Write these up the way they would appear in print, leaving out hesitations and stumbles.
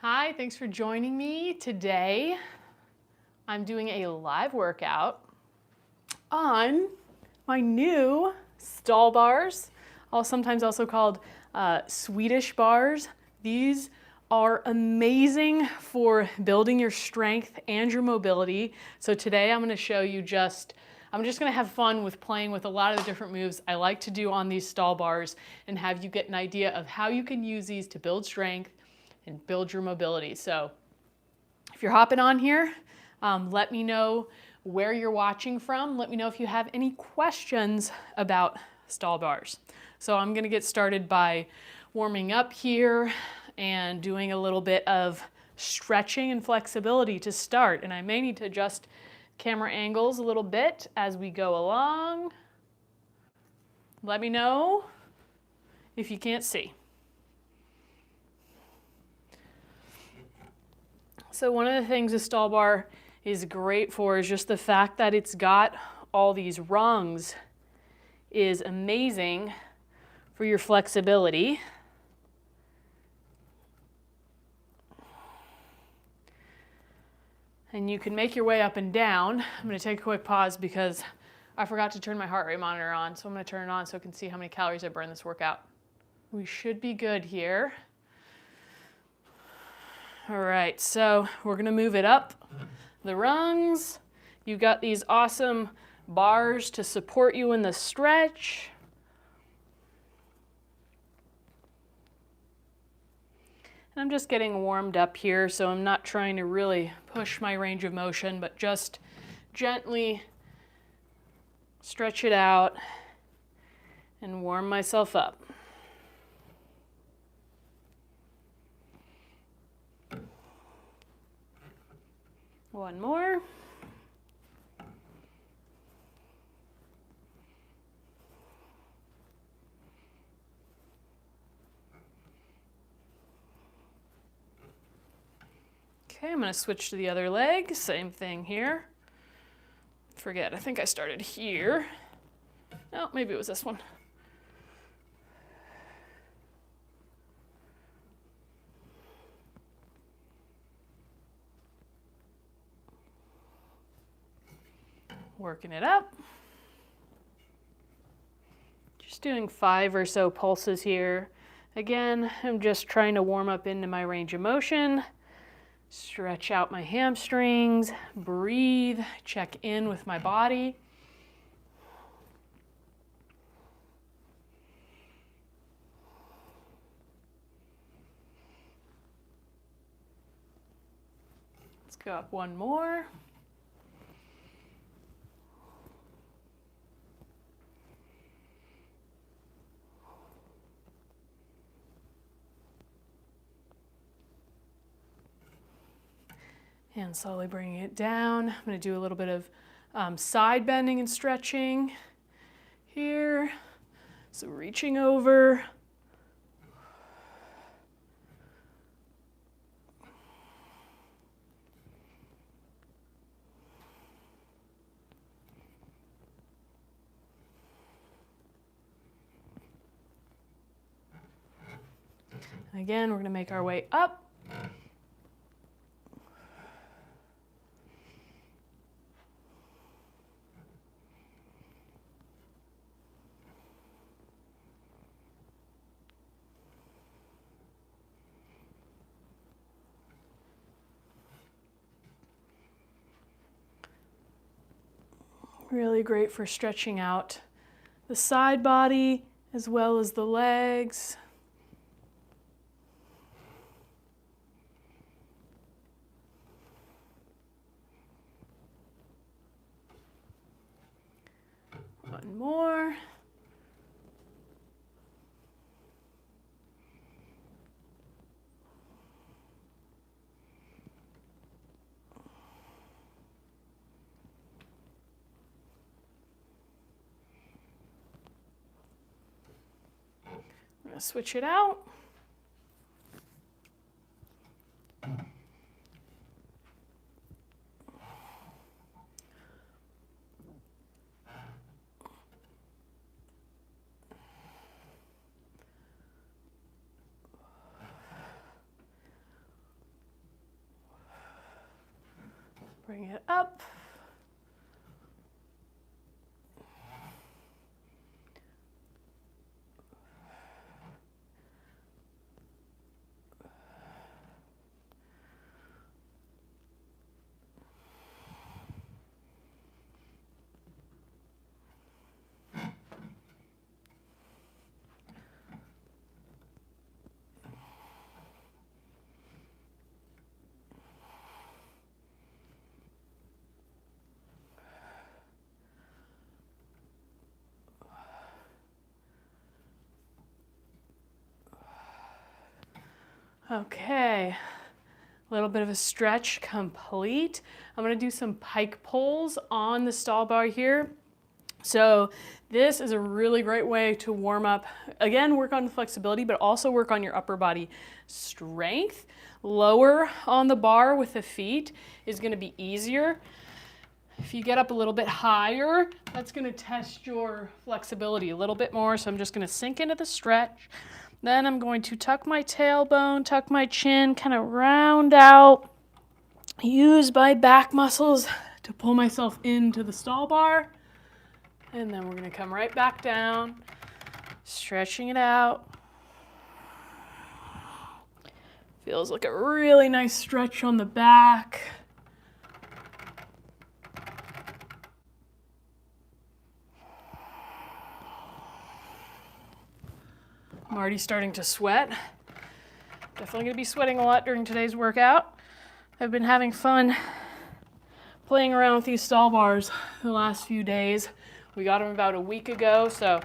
Hi, thanks for joining me today. I'm doing a live workout on my new stall bars, sometimes also called Swedish bars. These are amazing for building your strength and your mobility. So today I'm going to show you I'm just going to have fun with playing with a lot of the different moves I like to do on these stall bars and have you get an idea of how you can use these to build strength and build your mobility. So if you're hopping on here, let me know where you're watching from. Let me know if you have any questions about stall bars. So I'm gonna get started by warming up here and doing a little bit of stretching and flexibility to start. And I may need to adjust camera angles a little bit as we go along. Let me know if you can't see. So one of the things a stall bar is great for is just the fact that it's got all these rungs is amazing for your flexibility. And you can make your way up and down. I'm going to take a quick pause because I forgot to turn my heart rate monitor on, so I'm going to turn it on so I can see how many calories I burn this workout. We should be good here. All right, so we're gonna move it up the rungs. You've got these awesome bars to support you in the stretch. And I'm just getting warmed up here, so I'm not trying to really push my range of motion, but just gently stretch it out and warm myself up. One more. Okay, I'm going to switch to the other leg. Same thing here. I think I started here. No, maybe it was this one. Working it up. Just doing 5 or so pulses here. Again, I'm just trying to warm up into my range of motion. Stretch out my hamstrings, breathe, check in with my body. Let's go up one more. And slowly bringing it down. I'm going to do a little bit of side bending and stretching here. So reaching over. And again, we're going to make our way up. Really great for stretching out the side body as well as the legs. One more. I'm going to switch it out. Bring it up. Okay, a little bit of a stretch complete. I'm gonna do some pike pulls on the stall bar here. So this is a really great way to warm up. Again, work on the flexibility, but also work on your upper body strength. Lower on the bar with the feet is gonna be easier. If you get up a little bit higher, that's gonna test your flexibility a little bit more. So I'm just gonna sink into the stretch. Then I'm going to tuck my tailbone, tuck my chin, kind of round out, use my back muscles to pull myself into the stall bar. And then we're going to come right back down, stretching it out. Feels like a really nice stretch on the back. I'm already starting to sweat. Definitely gonna be sweating a lot during today's workout. I've been having fun playing around with these stall bars the last few days. We got them about a week ago, so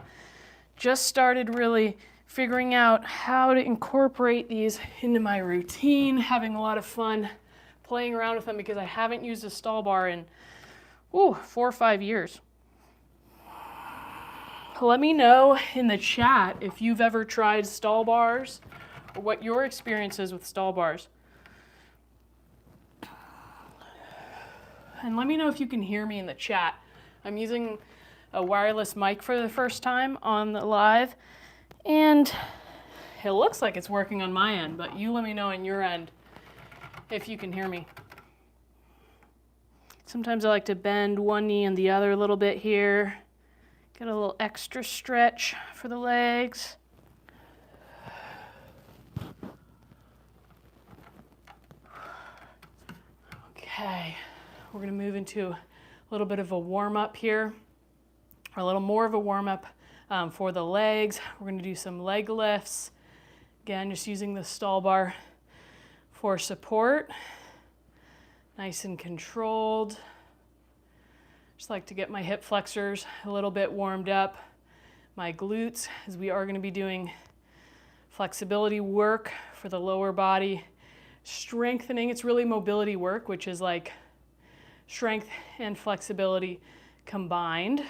just started really figuring out how to incorporate these into my routine, having a lot of fun playing around with them because I haven't used a stall bar in 4 or 5 years. Let me know in the chat if you've ever tried stall bars or what your experience is with stall bars. And let me know if you can hear me in the chat. I'm using a wireless mic for the first time on the live, and it looks like it's working on my end, but you let me know on your end if you can hear me. Sometimes I like to bend one knee and the other a little bit here. Get a little extra stretch for the legs. Okay, we're gonna move into a little bit of a warm-up here, or a little more of a warm-up for the legs. We're gonna do some leg lifts. Again, just using the stall bar for support. Nice and controlled. Just like to get my hip flexors a little bit warmed up, my glutes, as we are going to be doing flexibility work for the lower body, strengthening. It's really mobility work, which is like strength and flexibility combined.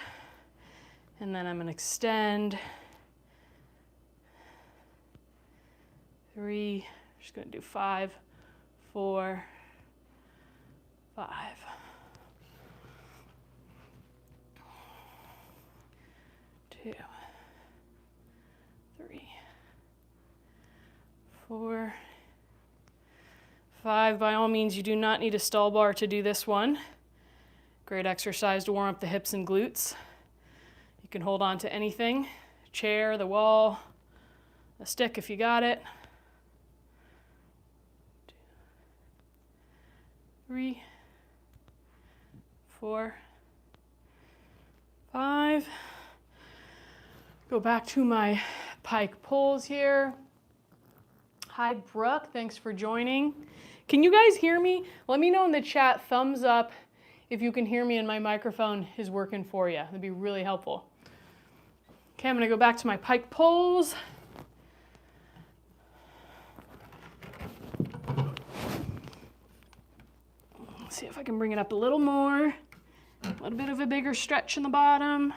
And then I'm going to extend. 3, just going to do 5, 4, 5. 2, 3, 4, 5. By all means, you do not need a stall bar to do this one. Great exercise to warm up the hips and glutes. You can hold on to anything, chair, the wall, a stick if you got it. 2, 3, 4, 5. Go back to my pike pulls here. Hi, Brooke, thanks for joining. Can you guys hear me? Let me know in the chat, thumbs up, if you can hear me and my microphone is working for you. That'd be really helpful. Okay, I'm gonna go back to my pike pulls. Let's see if I can bring it up a little more. A little bit of a bigger stretch in the bottom.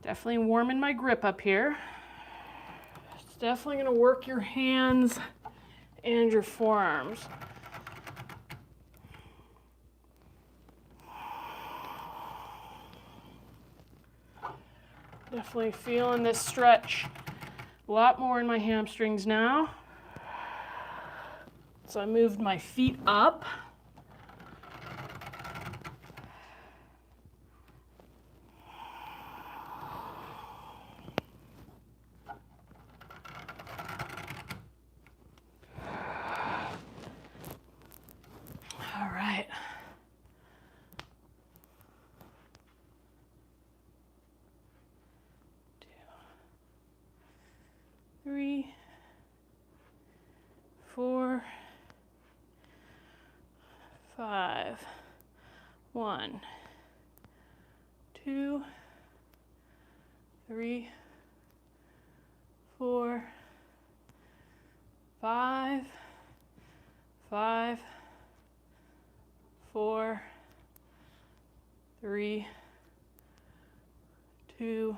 Definitely warming my grip up here. It's definitely gonna work your hands and your forearms. Definitely feeling this stretch a lot more in my hamstrings now. So I moved my feet up. All right. 2, 3, 4, 5. 1, 2, 3, 4, 5, 5, 4, 3, 2,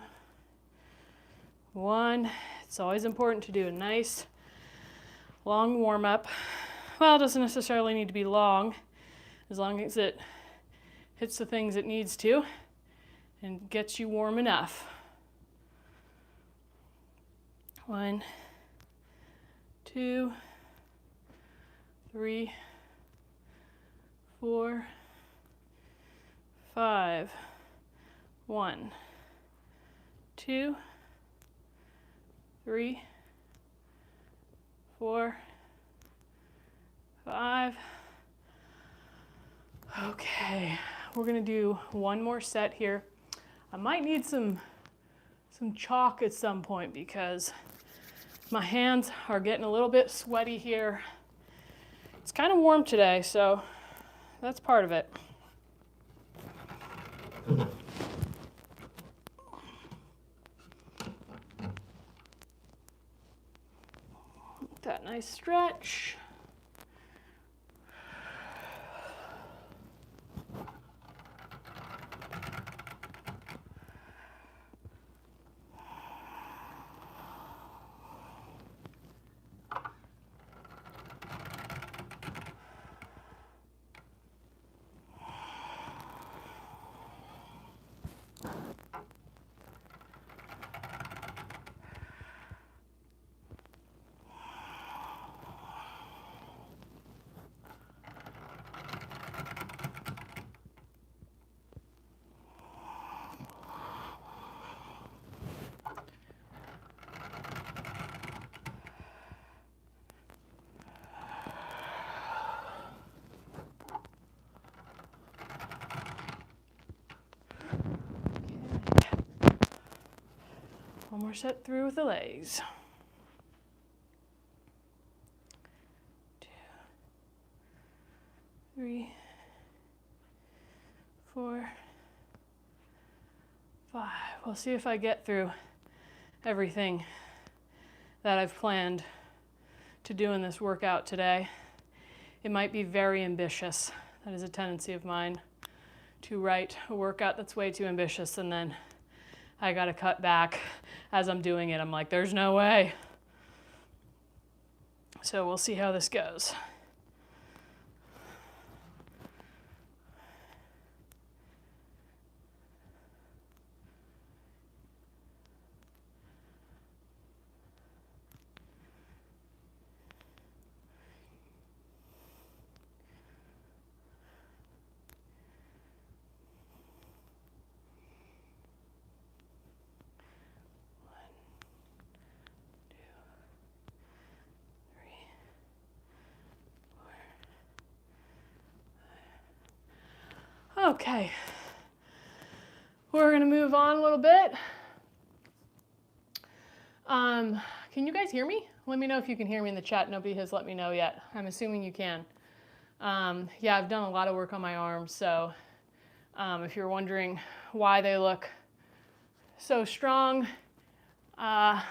1. It's always important to do a nice long warm up. Well, it doesn't necessarily need to be long, as long as it hits the things it needs to and gets you warm enough. 1, 2, 3, 4, 5. 1, 2, 3, 4, 5. Okay, we're gonna do one more set here. I might need some chalk at some point because my hands are getting a little bit sweaty here. It's kind of warm today, so that's part of it. That nice stretch. One more set through with the legs. 2, 3, 4, 5. We'll see if I get through everything that I've planned to do in this workout today. It might be very ambitious. That is a tendency of mine, to write a workout that's way too ambitious and then I gotta cut back as I'm doing it. I'm like, there's no way. So we'll see how this goes. Okay, we're gonna move on a little bit. Can you guys hear me? Let me know if you can hear me in the chat. Nobody has let me know yet. I'm assuming you can. Yeah, I've done a lot of work on my arms, so if you're wondering why they look so strong, a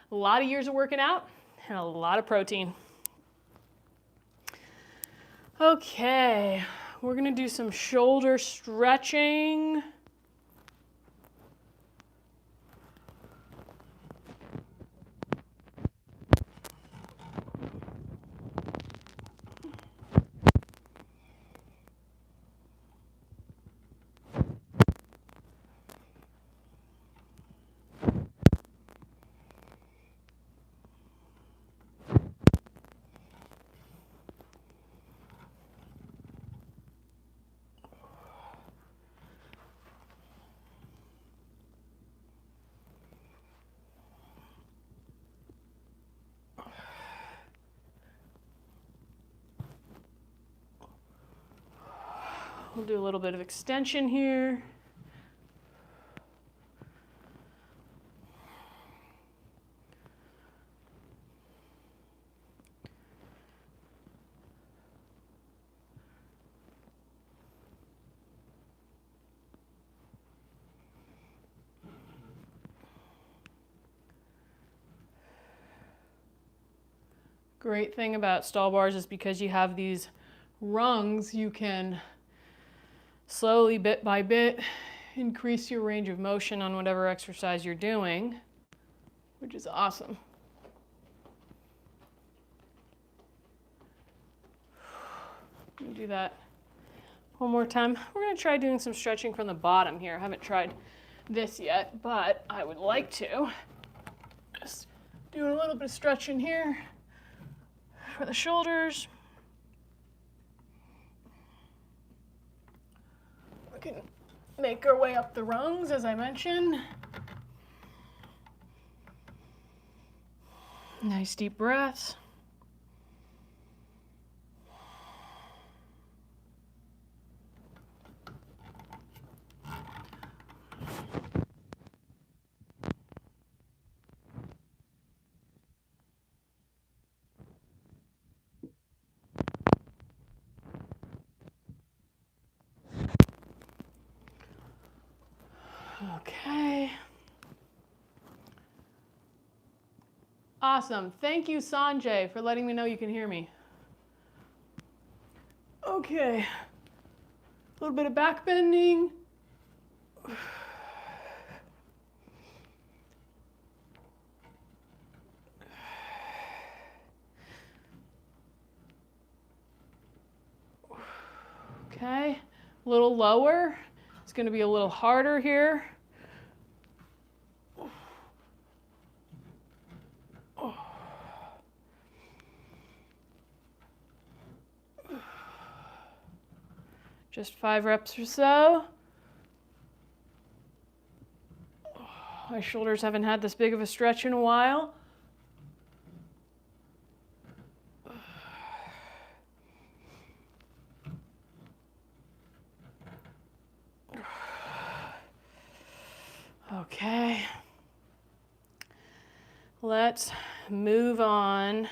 lot of years of working out and a lot of protein. Okay. We're gonna do some shoulder stretching. We'll do a little bit of extension here. Great thing about stall bars is because you have these rungs, you can slowly, bit by bit, increase your range of motion on whatever exercise you're doing, which is awesome. Let me do that one more time. We're going to try doing some stretching from the bottom here. I haven't tried this yet, but I would like to. Just doing a little bit of stretching here for the shoulders. We can make our way up the rungs, as I mentioned. Nice deep breaths. Okay. Awesome. Thank you, Sanjay, for letting me know you can hear me. Okay. A little bit of back bending. Okay. A little lower. It's going to be a little harder here. Just 5 reps or so. My shoulders haven't had this big of a stretch in a while. Okay. Let's move on.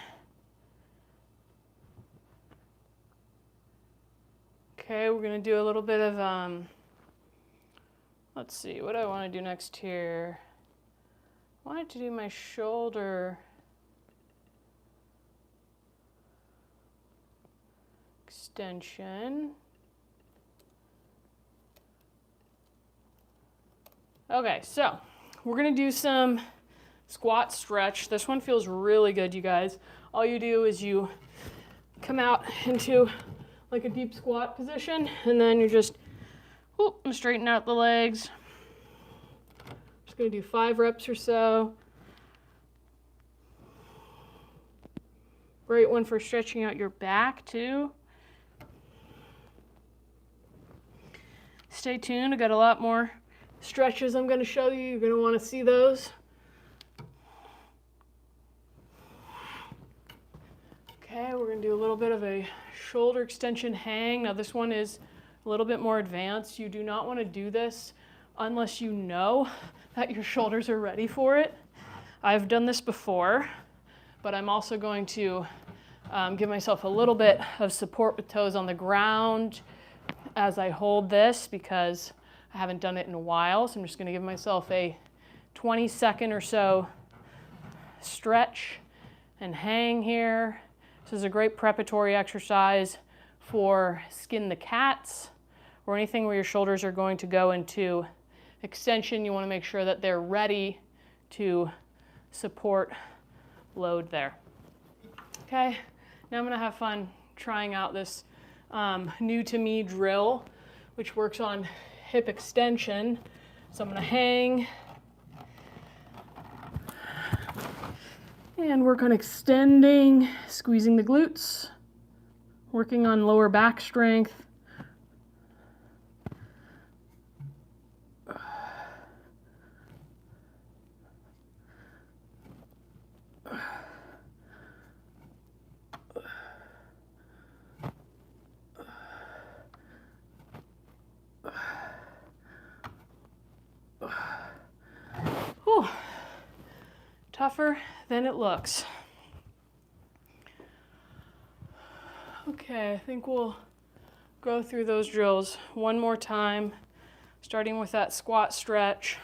Okay, we're going to do a little bit of, let's see, what do I want to do next here? I wanted to do my shoulder extension. Okay, so we're going to do some squat stretch. This one feels really good, you guys. All you do is you come out into like a deep squat position, and then you just straighten out the legs. Just gonna do 5 reps or so. Great one for stretching out your back too. Stay tuned, I got a lot more stretches I'm gonna show you. You're gonna wanna see those. Okay, we're gonna do a little bit of a shoulder extension hang. Now this one is a little bit more advanced. You do not want to do this unless you know that your shoulders are ready for it. I've done this before, but I'm also going to give myself a little bit of support with toes on the ground as I hold this because I haven't done it in a while. So I'm just going to give myself a 20-second or so stretch and hang here. This is a great preparatory exercise for skin the cats or anything where your shoulders are going to go into extension. You want to make sure that they're ready to support load there. Okay, now I'm going to have fun trying out this new to me drill, which works on hip extension. So I'm going to hang and work on extending, squeezing the glutes, working on lower back strength. tougher than it looks. Okay, I think we'll go through those drills one more time, starting with that squat stretch.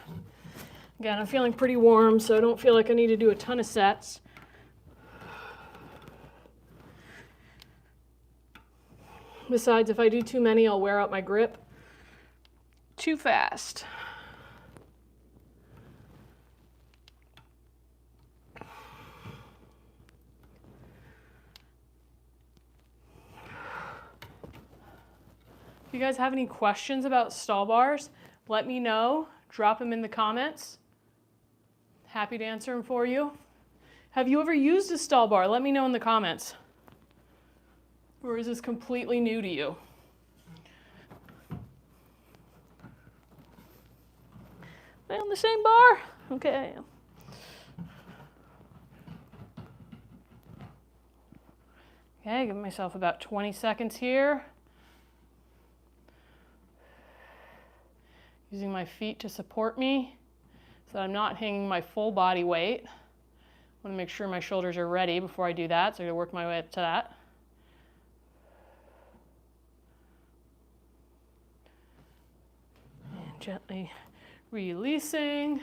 Again, I'm feeling pretty warm, so I don't feel like I need to do a ton of sets. Besides, if I do too many, I'll wear out my grip too fast. If you guys have any questions about stall bars, let me know. Drop them in the comments. Happy to answer them for you. Have you ever used a stall bar? Let me know in the comments. Or is this completely new to you? Am I on the same bar? Okay. Okay, give myself about 20 seconds here. Using my feet to support me so that I'm not hanging my full body weight. I want to make sure my shoulders are ready before I do that, so I'm going to work my way up to that. And gently releasing.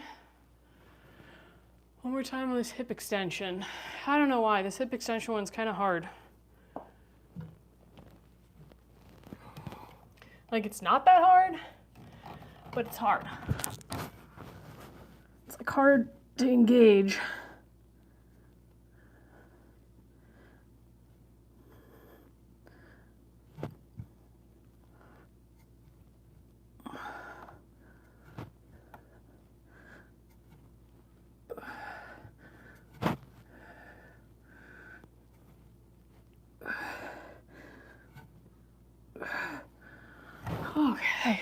One more time on this hip extension. I don't know why, this hip extension one's kind of hard. Like, it's not that hard, but it's hard. It's like hard to engage. Okay.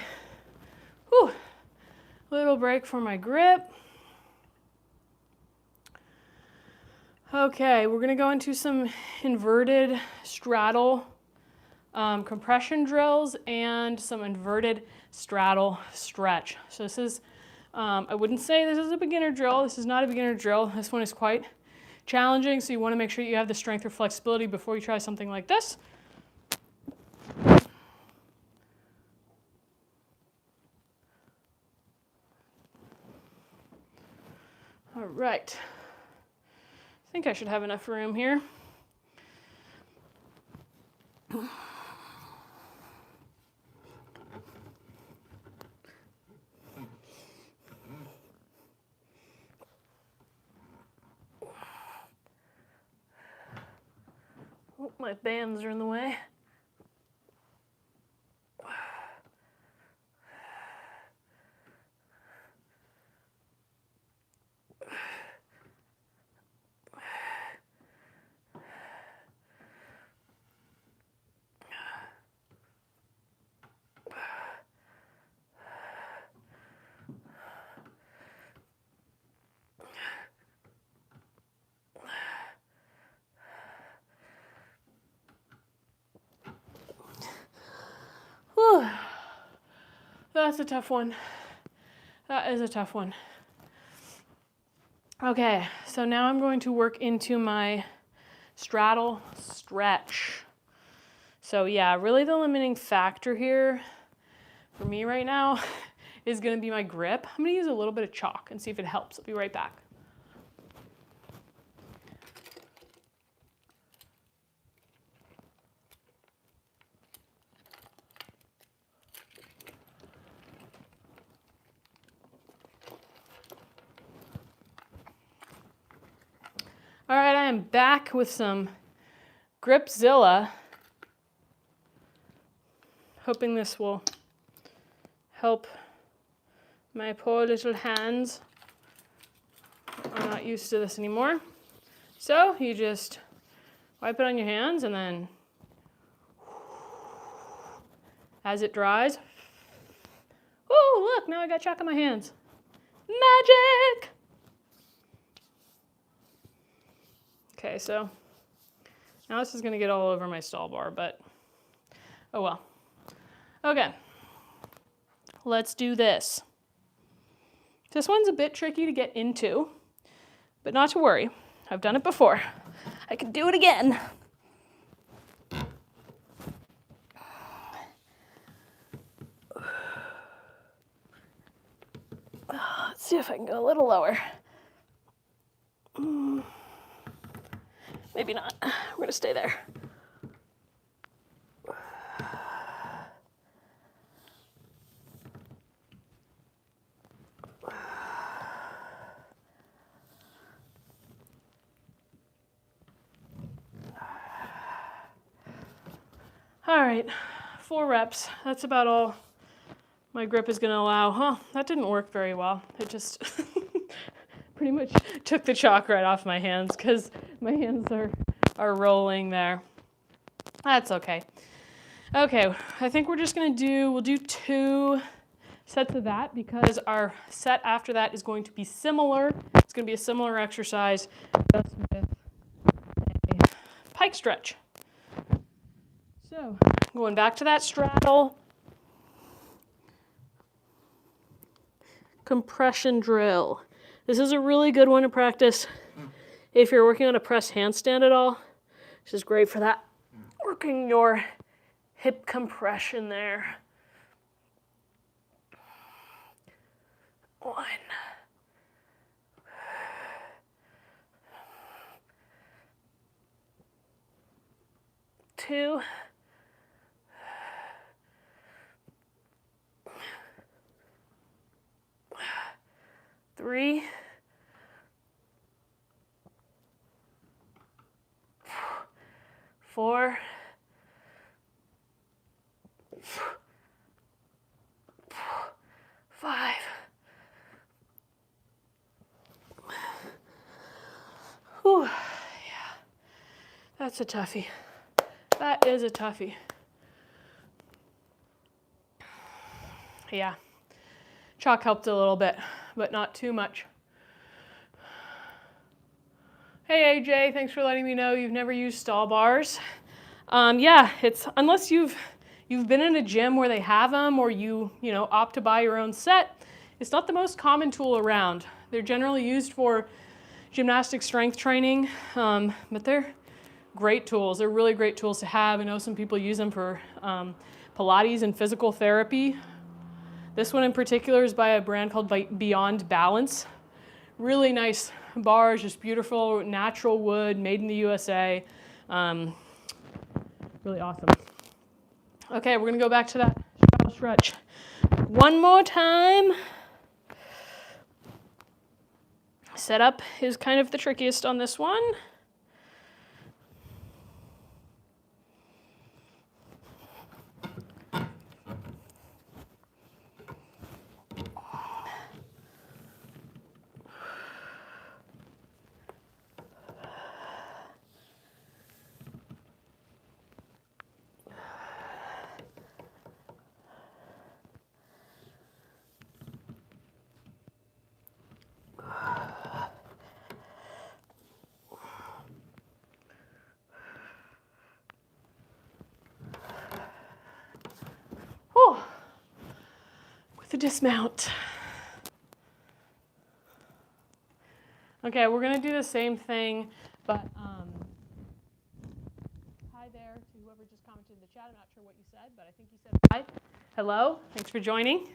Whew. Little break for my grip. Okay, we're gonna go into some inverted straddle compression drills and some inverted straddle stretch. So this is, I wouldn't say this is a beginner drill. This is not a beginner drill. This one is quite challenging, so you wanna make sure you have the strength or flexibility before you try something like this. All right, I think I should have enough room here. Oh, my bands are in the way. Whew. That's a tough one. That is a tough one. Okay, so now I'm going to work into my straddle stretch. So yeah, really the limiting factor here for me right now is going to be my grip. I'm going to use a little bit of chalk and see if it helps. I'll be right back. All right, I am back with some Gripzilla. Hoping this will help my poor little hands. I'm not used to this anymore. So you just wipe it on your hands and then as it dries. Oh, look, now I got chalk on my hands. Magic! Okay, so now this is going to get all over my stall bar, but oh well. Okay, let's do this. This one's a bit tricky to get into. But not to worry, I've done it before. I can do it again. Let's see if I can go a little lower. Maybe not. We're gonna stay there. All right, 4 reps. That's about all my grip is gonna allow. Huh, that didn't work very well. It just pretty much took the chalk right off my hands because my hands are rolling there. That's okay. Okay, I think we're just we'll do 2 sets of that because our set after that is going to be similar. It's gonna be a similar exercise, just with a pike stretch. So, going back to that straddle. Compression drill. This is a really good one to practice if you're working on a press handstand at all. This is great for that. Working your hip compression there. 1. 2. 3. 4. 5. Whew. Yeah. That's a toughie. That is a toughie. Yeah. Chalk helped a little bit, but not too much. Hey AJ, thanks for letting me know you've never used stall bars. Yeah, it's unless you've been in a gym where they have them or you opt to buy your own set, it's not the most common tool around. They're generally used for gymnastic strength training, but they're great tools. They're really great tools to have. I know some people use them for Pilates and physical therapy. This one in particular is by a brand called Beyond Balance. Really nice bars, just beautiful natural wood, made in the USA. Really awesome. Okay, we're gonna go back to that straddle stretch one more time. Setup is kind of the trickiest on this one. The dismount. Okay, we're gonna do the same thing, but hi there to whoever just commented in the chat. I'm not sure what you said, but I think you said hi. Hello, thanks for joining.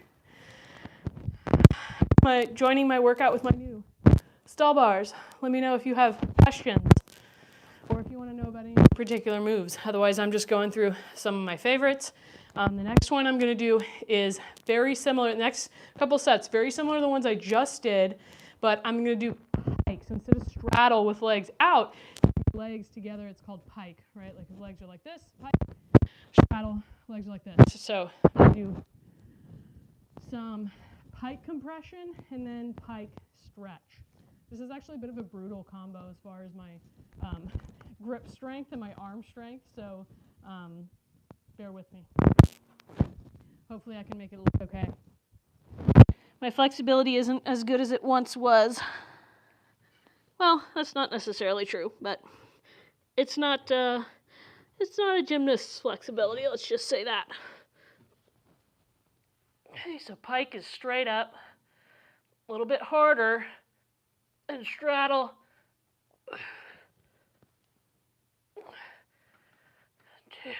Joining my workout with my new stall bars. Let me know if you have questions or if you want to know about any particular moves. Otherwise, I'm just going through some of my favorites. The next one I'm going to do is very similar. The next couple sets, very similar to the ones I just did, but I'm going to do pikes. Instead of straddle with legs out, legs together, it's called pike, right? Like his legs are like this, pike, straddle, legs are like this. So I'll do some pike compression and then pike stretch. This is actually a bit of a brutal combo as far as my grip strength and my arm strength, so bear with me. Hopefully I can make it look okay. My flexibility isn't as good as it once was. Well, that's not necessarily true, but it's not a gymnast's flexibility, let's just say that. Okay, so pike is straight up, a little bit harder. and straddle. 2.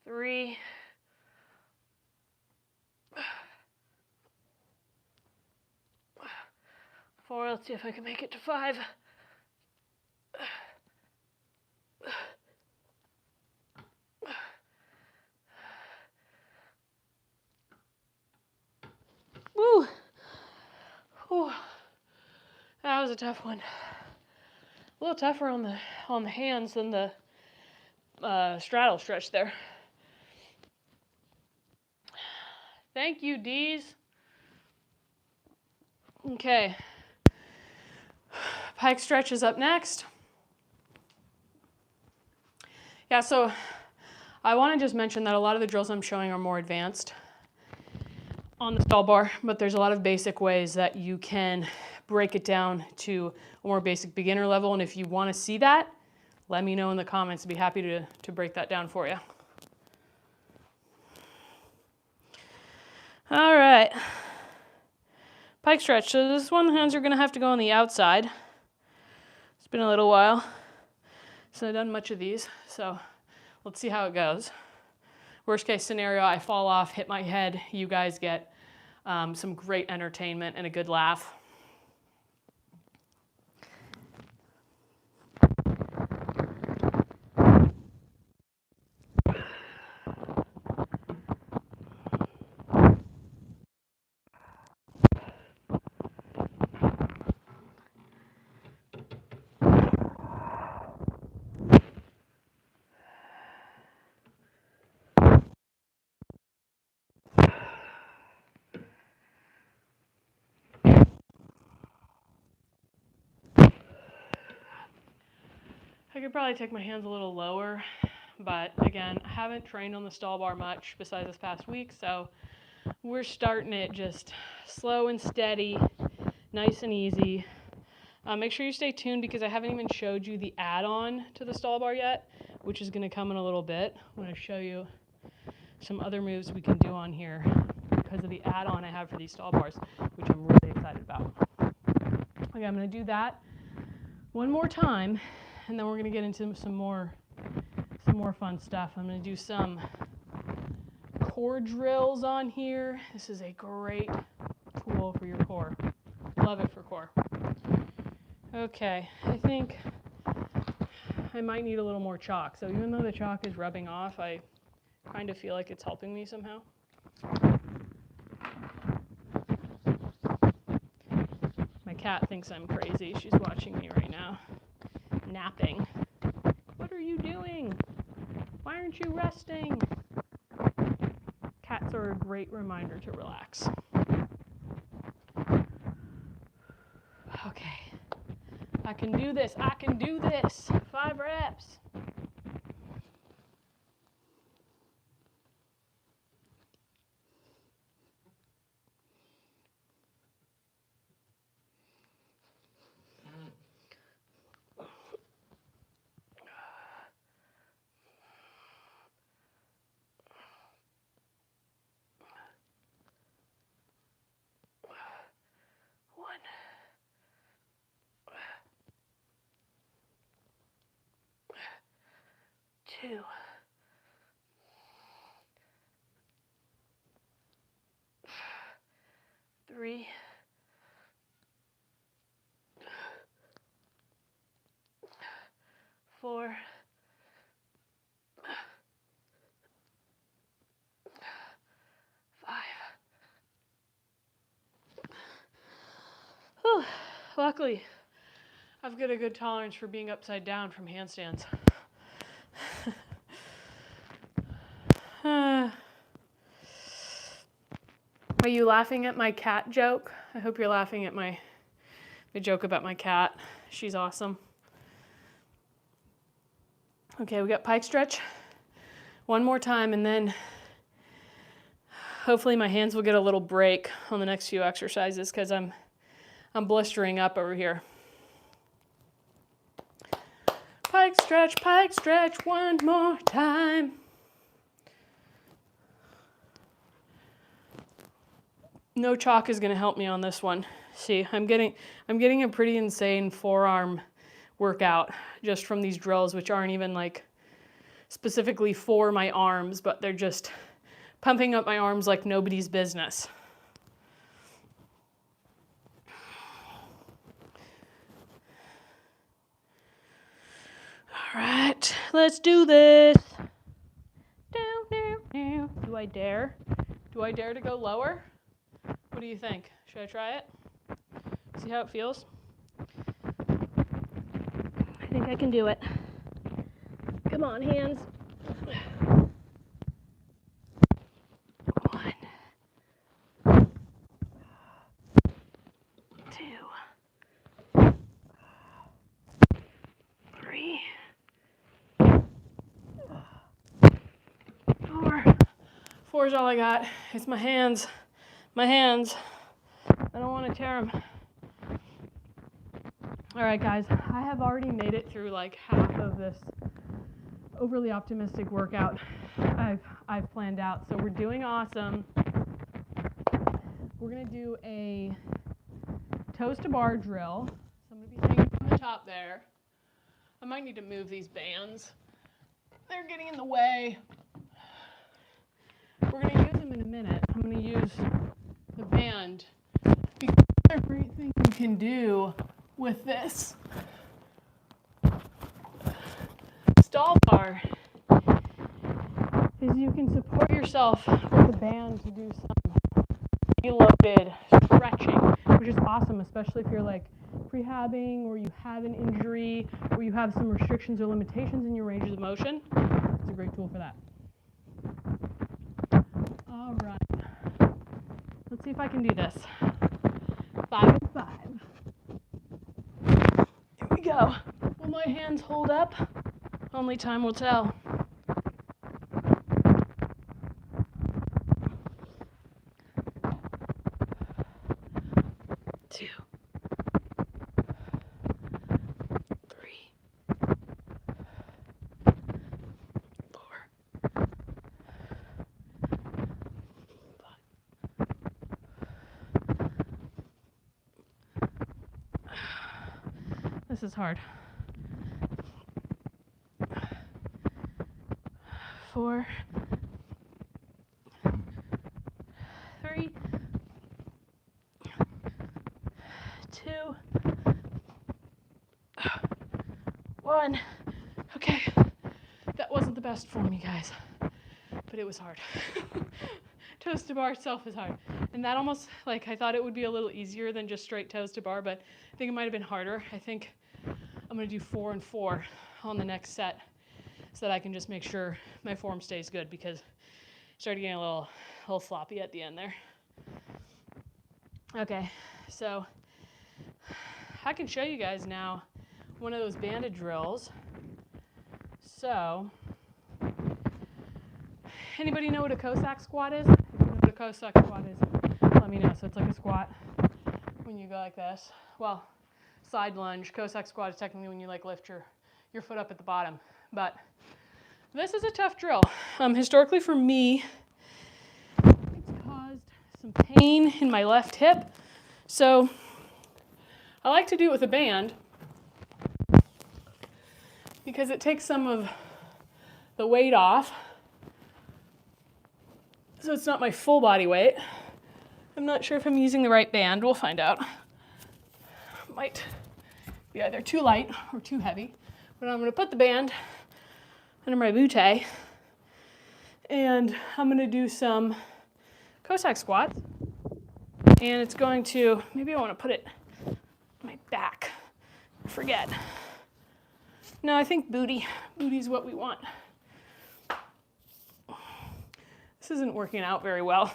3. 4. Let's see if I can make it to 5. Woo! Whew. That was a tough one. A little tougher on the hands than the straddle stretch there. Thank you, Dees. Okay. Pike stretch is up next. Yeah, so I want to just mention that a lot of the drills I'm showing are more advanced on the stall bar, but there's a lot of basic ways that you can break it down to a more basic beginner level. And if you want to see that, let me know in the comments. I'd be happy to break that down for you. All right. Pike stretch. So this one, the hands are going to have to go on the outside. It's been a little while since I've done much of these, so let's see how it goes. Worst case scenario, I fall off, hit my head. You guys get some great entertainment and a good laugh. I could probably take my hands a little lower, but again, I haven't trained on the stall bar much besides this past week, so we're starting it just slow and steady, nice and easy. Make sure you stay tuned because I haven't even showed you the add-on to the stall bar yet, which is going to come in a little bit. I'm going to show you some other moves we can do on here because of the add-on I have for these stall bars, which I'm really excited about. Okay, I'm going to do that one more time, and then we're going to get into some more fun stuff. I'm going to do some core drills on here. This is a great tool for your core. Love it for core. Okay, I think I might need a little more chalk. So even though the chalk is rubbing off, I kind of feel like it's helping me somehow. My cat thinks I'm crazy. She's watching me right now, napping. What are you doing? Why aren't you resting? Cats are a great reminder to relax. Okay. I can do this. I can do this. 5 reps. One. 2. 3. 4. 5. Whew. Luckily, I've got a good tolerance for being upside down from handstands. Are you laughing at my cat joke? I hope you're laughing at the joke about my cat. She's awesome. Okay, we got pike stretch. One more time, and then hopefully my hands will get a little break on the next few exercises because I'm blistering up over here. Pike stretch, one more time. No chalk is gonna help me on this one. See, I'm getting a pretty insane forearm workout just from these drills, which aren't even like specifically for my arms, but they're just pumping up my arms like nobody's business. All right, let's do this. Do I dare? Do I dare to go lower? What do you think? Should I try it? See how it feels? I think I can do it. Come on, hands. 1, 2, 3, 4. 4 is all I got. It's my hands. My hands. I don't want to tear them. All right, guys. I have already made it through like half of this overly optimistic workout I've planned out. So we're doing awesome. We're gonna do a toes to bar drill. So I'm gonna be hanging from the top there. I might need to move these bands. They're getting in the way. We're gonna use them in a minute. I'm gonna use the band. Because the other great thing you can do with this stall bar is you can support yourself with the band to do some deloaded stretching, which is awesome, especially if you're like prehabbing or you have an injury or you have some restrictions or limitations in your ranges of motion. It's a great tool for that. All right, let's see if I can do this. 5 and 5. Here we go. Will my hands hold up? Only time will tell. 2, 3, 4, 5. This is hard. 4, 3, 2, 1. Okay, that wasn't the best form, you guys, but it was hard. Toes to bar itself is hard. And that almost, like, I thought it would be a little easier than just straight toes to bar, but I think it might have been harder. I think I'm gonna do 4 and 4 on the next set so that I can just make sure my form stays good, because it started getting a little sloppy at the end there. Okay, so I can show you guys now one of those banded drills. So, anybody know what a Cossack squat is? If you know what a Cossack squat is, let me know. So it's like a squat when you go like this. Well, side lunge. Cossack squat is technically when you like lift your foot up at the bottom. But this is a tough drill. Historically for me, it's caused some pain in my left hip. So I like to do it with a band because it takes some of the weight off. So it's not my full body weight. I'm not sure if I'm using the right band. We'll find out. Might be either too light or too heavy. But I'm going to put the band under my boot, and I'm going to do some Cossack squats. And it's going to, maybe I want to put it on my back. I forget. No, I think booty. Booty's what we want. This isn't working out very well.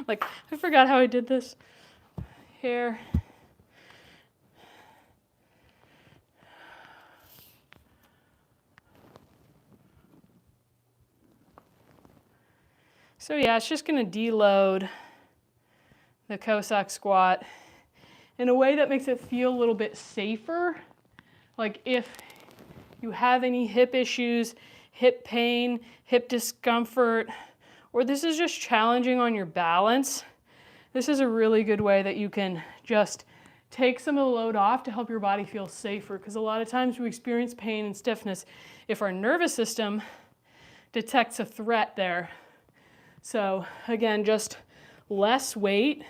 Like, I forgot how I did this. Here. So yeah, it's just going to deload the Cossack squat in a way that makes it feel a little bit safer. Like if you have any hip issues, hip pain, hip discomfort, or this is just challenging on your balance, this is a really good way that you can just take some of the load off to help your body feel safer, because a lot of times we experience pain and stiffness if our nervous system detects a threat there. So again, just less weight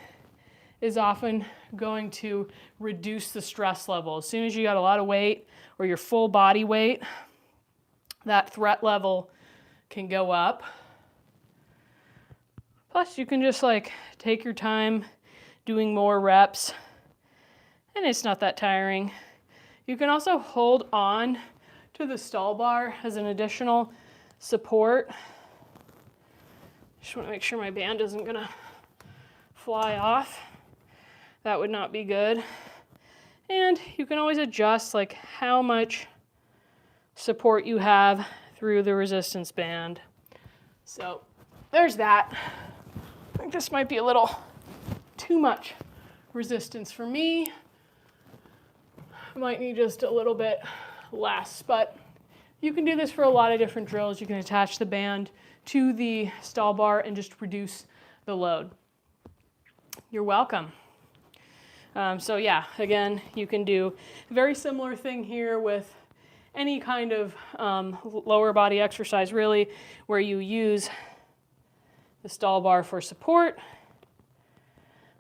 is often going to reduce the stress level. As soon as you got a lot of weight or your full body weight, that threat level can go up. Plus you can just like take your time doing more reps, and it's not that tiring. You can also hold on to the stall bar as an additional support. Just want to make sure my band isn't gonna fly off. That would not be good. And you can always adjust like how much support you have through the resistance band. So there's that. I think this might be a little too much resistance for me. I might need just a little bit less, but you can do this for a lot of different drills. You can attach the band to the stall bar and just reduce the load. You're welcome. So yeah, again, you can do a very similar thing here with any kind of lower body exercise, really, where you use the stall bar for support.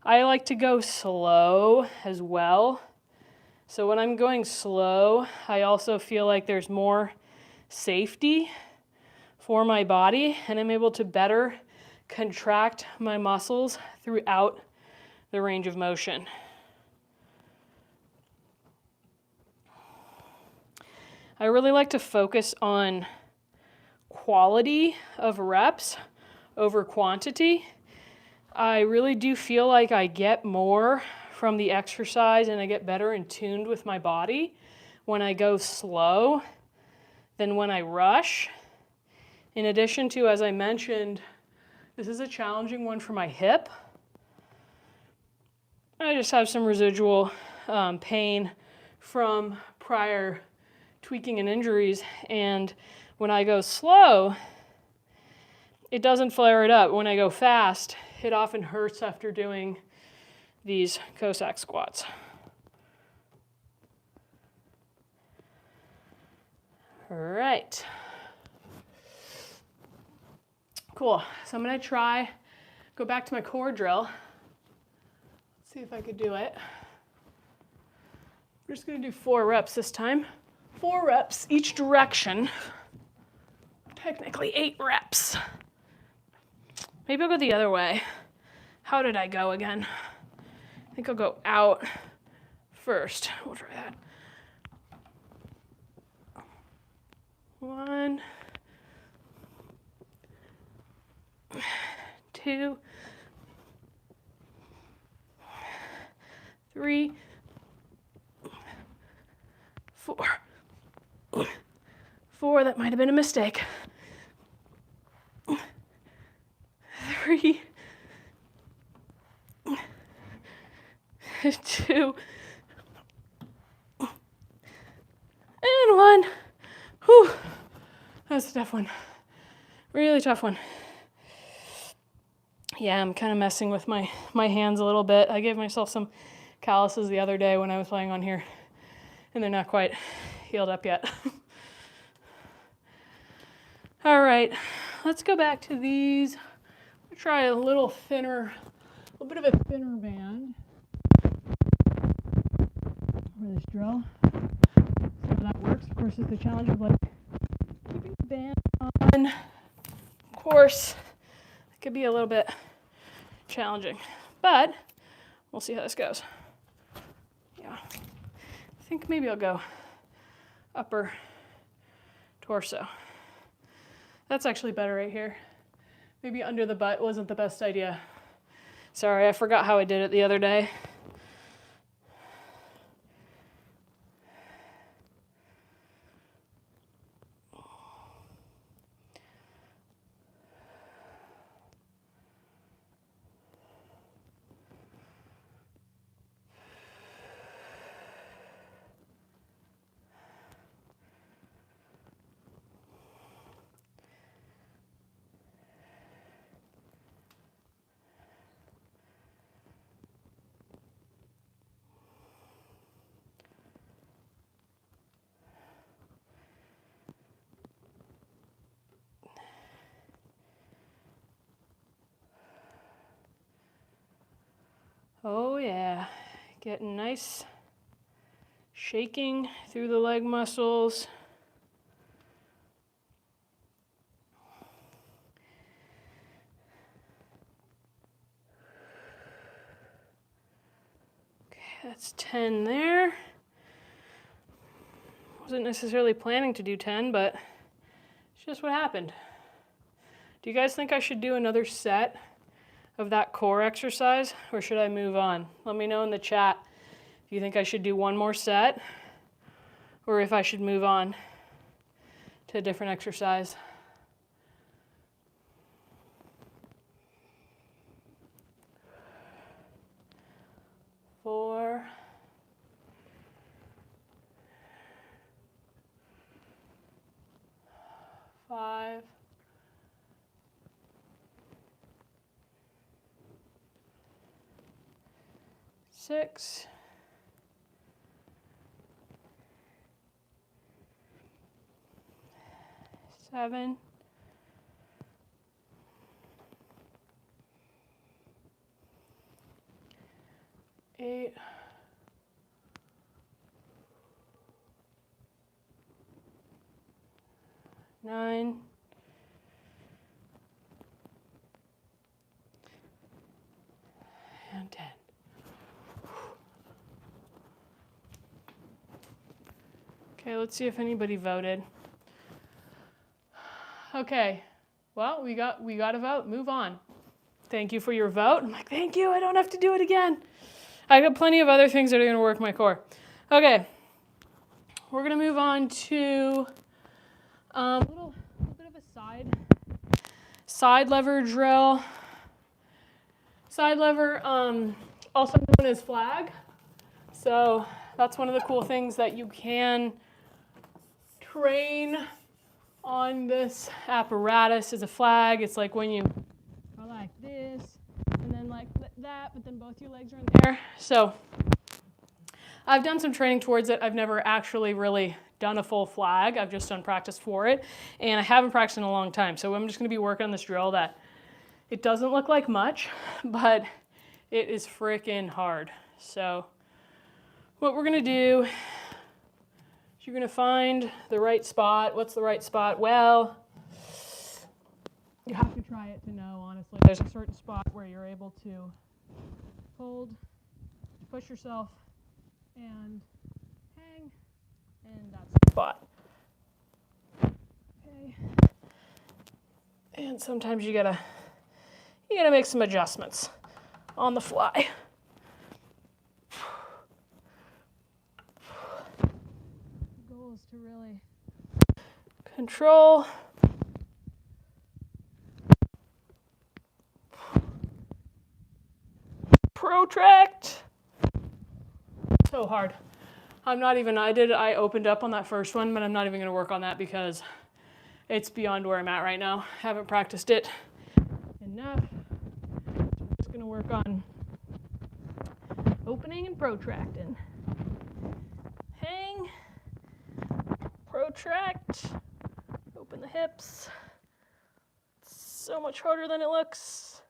I like to go slow as well. So when I'm going slow, I also feel like there's more safety for my body, and I'm able to better contract my muscles throughout the range of motion. I really like to focus on quality of reps over quantity. I really do feel like I get more from the exercise and I get better in tuned with my body when I go slow than when I rush. In addition to, as I mentioned, this is a challenging one for my hip. I just have some residual pain from prior tweaking and injuries, and when I go slow, it doesn't flare it up. When I go fast, it often hurts after doing these Cossack squats. All right. Cool. So I'm going to go back to my core drill. Let's see if I could do it. We're just going to do 4 reps this time. 4 reps each direction. Technically 8 reps. Maybe I'll go the other way. How did I go again? I think I'll go out first. We'll try that. 1, 2, 3, 4. 4, that might have been a mistake. 3, 2, and 1. Whew. That's a tough one. Really tough one. Yeah, I'm kind of messing with my hands a little bit. I gave myself some calluses the other day when I was playing on here, and they're not quite healed up yet. All right, let's go back to these. I'll try a little bit of a thinner band for this drill. So that works. Of course, it's the challenge of like keeping the band on. Of course, it could be a little bit challenging, but we'll see how this goes. Yeah, I think maybe I'll go upper torso. That's actually better right here. Maybe under the butt wasn't the best idea. Sorry, I forgot how I did it the other day. Oh yeah, getting nice shaking through the leg muscles. Okay, that's 10 there. Wasn't necessarily planning to do 10, but it's just what happened. Do you guys think I should do another set of that core exercise, or should I move on? Let me know in the chat if you think I should do one more set, or if I should move on to a different exercise. Four. 5. 6. 7. 8. 9. 10. Okay, let's see if anybody voted. Okay, well, we got a vote. Move on. Thank you for your vote. I'm like, thank you. I don't have to do it again. I got plenty of other things that are going to work my core. Okay, we're going to move on to a little bit of a side lever drill. Side lever, also known as flag. So that's one of the cool things that you can train on this apparatus is a flag. It's like when you are like this and then like that, but then both your legs are in the air. So I've done some training towards it. I've never actually really done a full flag. I've just done practice for it, and I haven't practiced in a long time. So I'm just going to be working on this drill that it doesn't look like much, but it is freaking hard. So what we're going to do is you're going to find the right spot. What's the right spot? Well, you have to try it to know, honestly. There's a certain spot where you're able to hold, push yourself, and hang, and that's the spot. Okay. And sometimes you gotta make some adjustments on the fly. The goal is to really control. Protract. So hard. I opened up on that first one, but I'm not even going to work on that because it's beyond where I'm at right now. Haven't practiced it enough. So I'm just going to work on opening and protracting. Hang, protract, open the hips. It's so much harder than it looks.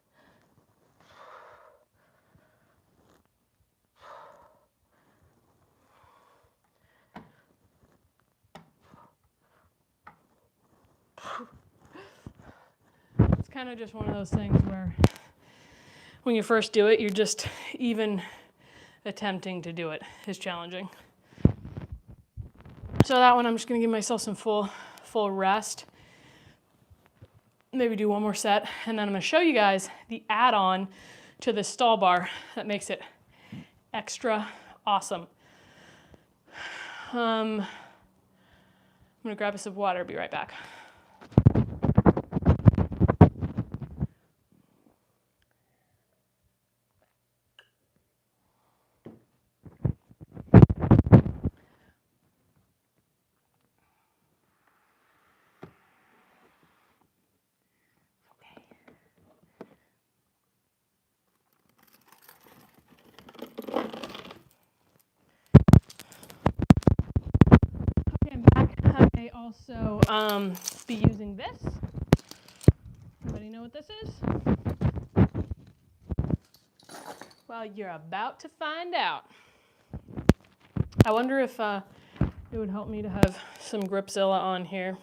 It's kind of just one of those things where when you first do it, you're just even attempting to do it is challenging. So that one, I'm just going to give myself some full rest. Maybe do one more set, and then I'm going to show you guys the add-on to the stall bar that makes it extra awesome. I'm going to grab a sip of water, be right back. Also be using this. Everybody know what this is? Well, you're about to find out. I wonder if it would help me to have some Gripzilla on here.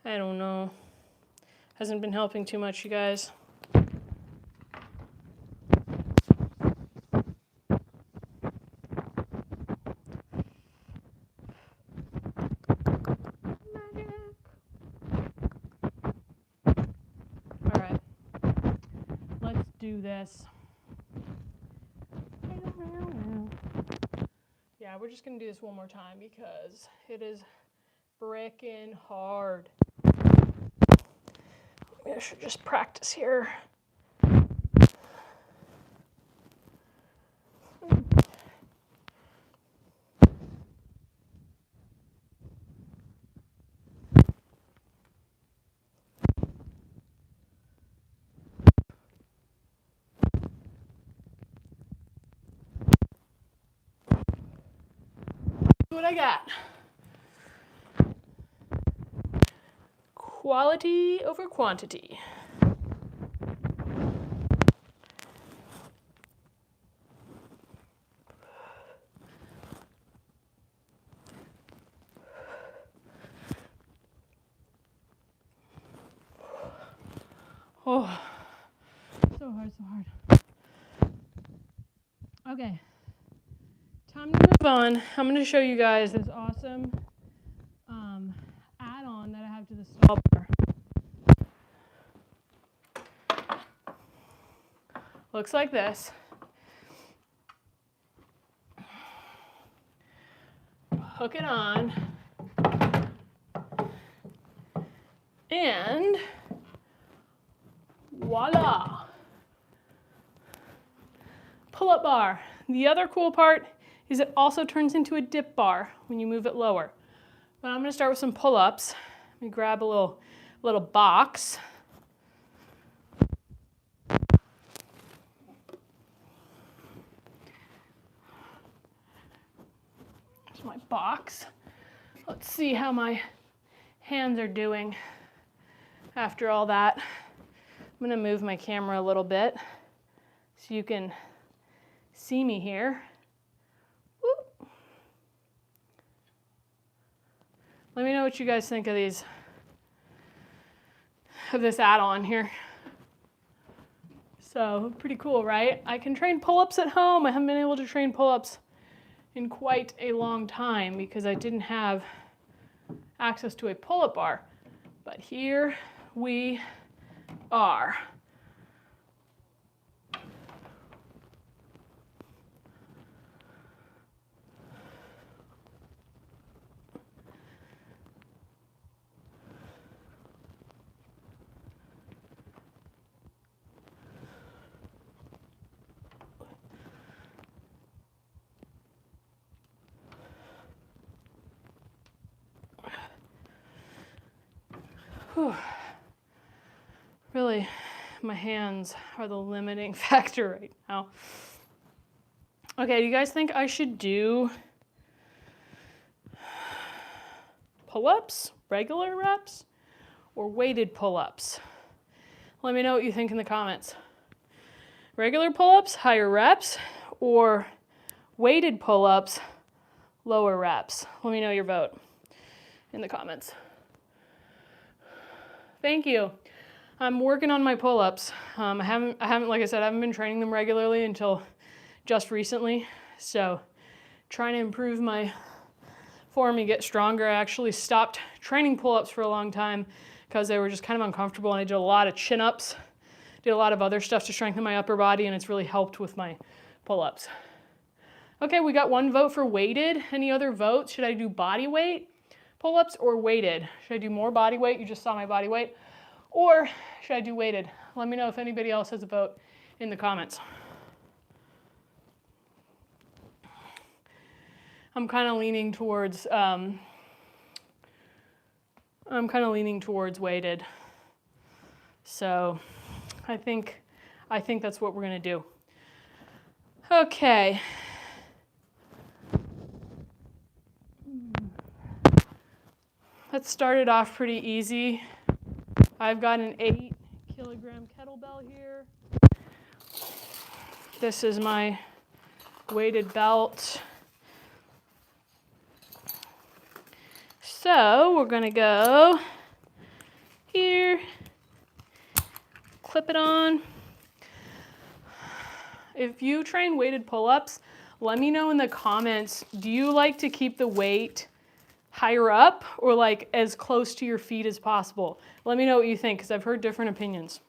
I don't know. Hasn't been helping too much, you guys. All right, let's do this. Yeah, we're just gonna do this one more time because it is frickin' hard. Maybe I should just practice here. What I got. Quality over quantity. Oh, so hard, so hard. Okay, time to move on. I'm going to show you guys this awesome add-on that I have to the stall bar. Looks like this. Hook it on. And voila. Pull-up bar. The other cool part is it also turns into a dip bar when you move it lower. But I'm going to start with some pull-ups. Let me grab a little box. There's my box. Let's see how my hands are doing after all that. I'm going to move my camera a little bit so you can see me here. Whoop. Let me know what you guys think of this add-on here. So pretty cool, right? I can train pull-ups at home. I haven't been able to train pull-ups in quite a long time because I didn't have access to a pull-up bar. But here we are. Whew. Really, my hands are the limiting factor right now. Okay, do you guys think I should do pull-ups, regular reps, or weighted pull-ups? Let me know what you think in the comments. Regular pull-ups, higher reps, or weighted pull-ups, lower reps? Let me know your vote in the comments. Thank you. I'm working on my pull-ups. I haven't, like I said, I haven't been training them regularly until just recently. So trying to improve my form and get stronger. I actually stopped training pull-ups for a long time because they were just kind of uncomfortable, and I did a lot of chin-ups, did a lot of other stuff to strengthen my upper body, and it's really helped with my pull-ups. Okay, we got one vote for weighted. Any other votes? Should I do body weight pull-ups or weighted? Should I do more body weight? You just saw my body weight. Or should I do weighted? Let me know if anybody else has a vote in the comments. I'm kind of leaning towards weighted. So I think that's what we're gonna do. Okay. Let's start it off pretty easy. I've got an 8-kilogram kettlebell here. This is my weighted belt. So we're gonna go here, clip it on. If you train weighted pull-ups, let me know in the comments, do you like to keep the weight higher up or like as close to your feet as possible? Let me know what you think, because I've heard different opinions.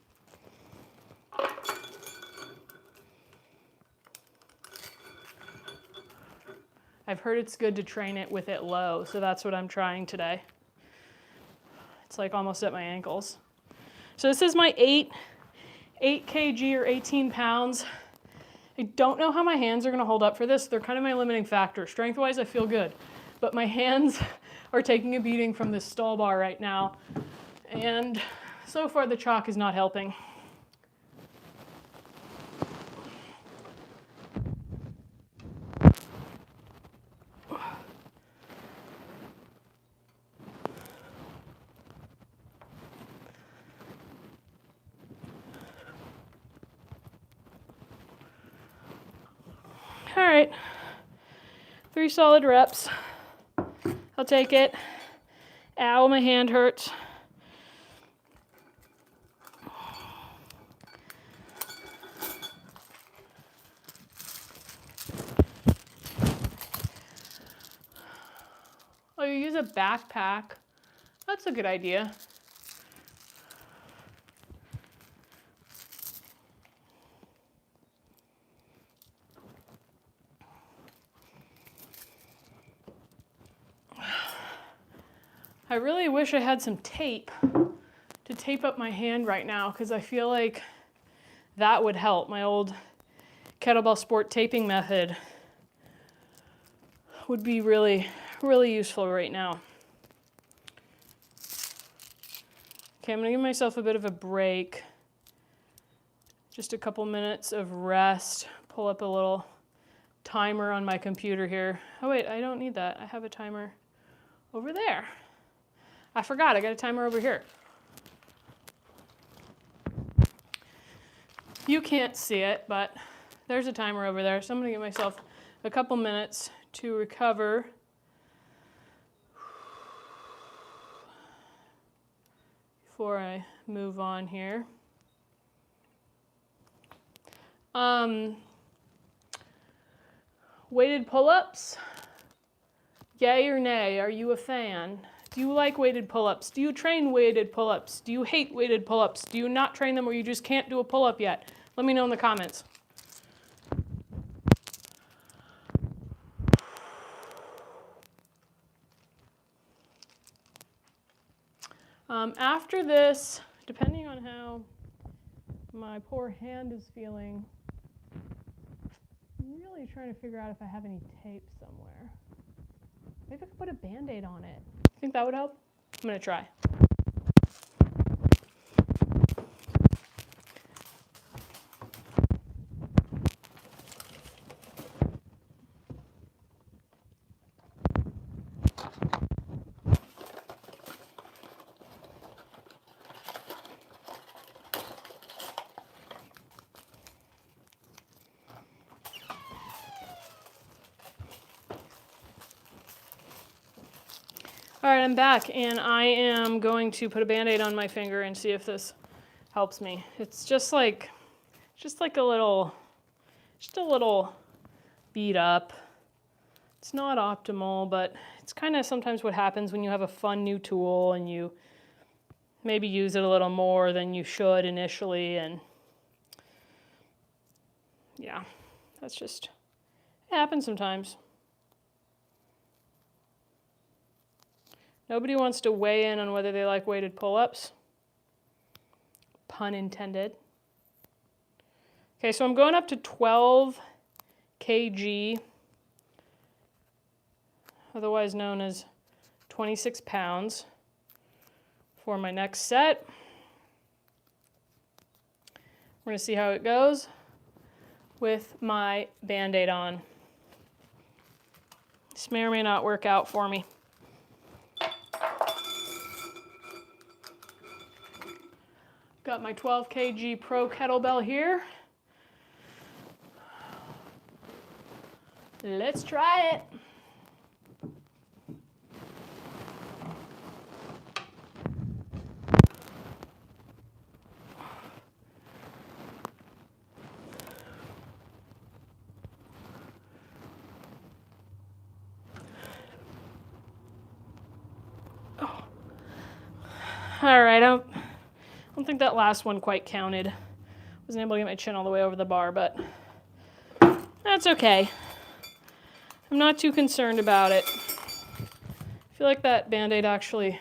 I've heard it's good to train it with it low, so that's what I'm trying today. It's like almost at my ankles. So this is my 8 kg or 18 pounds. I don't know how my hands are gonna hold up for this. They're kind of my limiting factor. Strength-wise, I feel good, but my hands are taking a beating from this stall bar right now. And so far the chalk is not helping. All right, 3 solid reps. I'll take it. Ow, my hand hurts. Oh, you use a backpack. That's a good idea. I really wish I had some tape to tape up my hand right now, because I feel like that would help. My old kettlebell sport taping method would be really, really useful right now. Okay, I'm gonna give myself a bit of a break. Just a couple minutes of rest. Pull up a little timer on my computer here. Oh wait, I don't need that. I have a timer over there. I forgot, I got a timer over here. You can't see it, but there's a timer over there. So I'm gonna give myself a couple minutes to recover. Before I move on here. Weighted pull-ups, yay or nay? Are you a fan? Do you like weighted pull-ups? Do you train weighted pull-ups? Do you hate weighted pull-ups? Do you not train them or you just can't do a pull-up yet? Let me know in the comments. After this, depending on how my poor hand is feeling, I'm really trying to figure out if I have any tape somewhere. Maybe I could put a Band-Aid on it. Think that would help? I'm gonna try. All right, I'm back, and I am going to put a Band-Aid on my finger and see if this helps me. It's just like a little beat up. It's not optimal, but it's kind of sometimes what happens when you have a fun new tool and you maybe use it a little more than you should initially, and yeah, it happens sometimes. Nobody wants to weigh in on whether they like weighted pull-ups. Pun intended. Okay, so I'm going up to 12 kg, otherwise known as 26 pounds, for my next set. We're gonna see how it goes with my Band-Aid on. This may or may not work out for me. Got my 12 kg Pro Kettlebell here. Let's try it. Oh. All right, I don't think that last one quite counted. Wasn't able to get my chin all the way over the bar, but that's okay. I'm not too concerned about it. I feel like that Band-Aid actually